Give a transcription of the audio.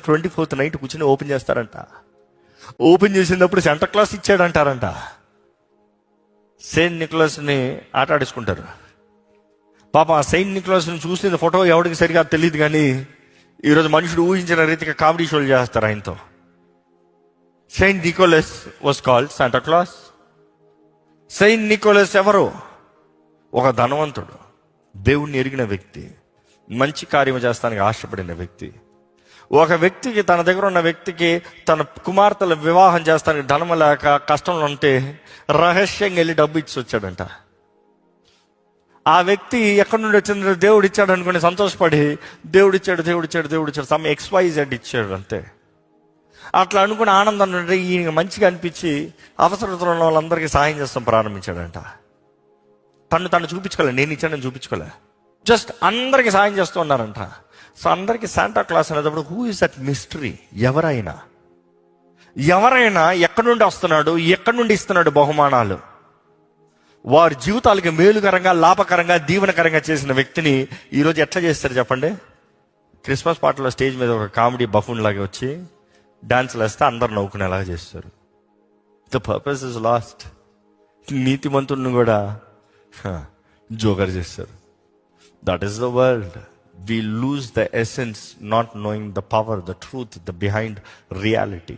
24th night కూర్చొని open చేస్తారంట. Open చేసినప్పుడు సెంటర్ క్లాస్ ఇచ్చాడంటారంట. సెయింట్ నికోలస్ని ఆట ఆడేసుకుంటారు. పాప ఆ సెయింట్ నికోలస్ని చూసిన ఫోటో ఎవరికి సరిగా తెలియదు, కానీ ఈరోజు మనుషుడు ఊహించిన రీతిగా కామెడీ షోలు చేస్తారు ఆయనతో. Saint Nicholas was called Santa Claus. Saint Nicholas ఎవరు? ఒక ధనవంతుడు, దేవుణ్ణి ఎరిగిన వ్యక్తి, మంచి కార్యం చేస్తానికి ఆశపడిన వ్యక్తి. ఒక వ్యక్తికి, తన దగ్గర ఉన్న వ్యక్తికి తన కుమార్తెల వివాహం చేస్తానికి ధనం లేక కష్టంలో ఉంటే రహస్యంగా వెళ్ళి డబ్బు ఇచ్చి వచ్చాడంట. ఆ వ్యక్తి ఎక్కడి నుండి వచ్చిందంటే దేవుడు ఇచ్చాడు అనుకుని సంతోషపడి దేవుడు ఇచ్చాడు సమ్ XYZ ఇచ్చాడు అంతే. అట్లా అనుకుని ఆనందం అంటే ఈయన మంచిగా అనిపించి అవసరతలో ఉన్న వాళ్ళందరికీ సాయం చేస్తాం ప్రారంభించాడంట. తను చూపించుకోలే, నేను ఇచ్చానని చూపించుకోలే, జస్ట్ అందరికి సాయం చేస్తూ ఉన్నారంట. సో అందరికి శాంటా క్లాస్ అనేటప్పుడు హూ ఇస్ దట్ మిస్టరీ? ఎవరైనా ఎక్కడి నుండి వస్తున్నాడు, ఎక్కడి నుండి ఇస్తున్నాడు బహుమానాలు, వారి జీవితాలకి మేలుకరంగా, లాభకరంగా, దీవెనకరంగా చేసిన వ్యక్తిని ఈరోజు ఎట్లా చేస్తారు చెప్పండి? క్రిస్మస్ పాటలో స్టేజ్ మీద ఒక కామెడీ బఫూన్ లాగా వచ్చి డాన్స్లు వేస్తే అందరు నవ్వుకునేలాగా చేస్తారు. The purpose is lost. నీతిమంతుడిని కూడా జోకర్ చేస్తారు. That is the world. We lose the essence, not knowing the power, the truth, the behind reality.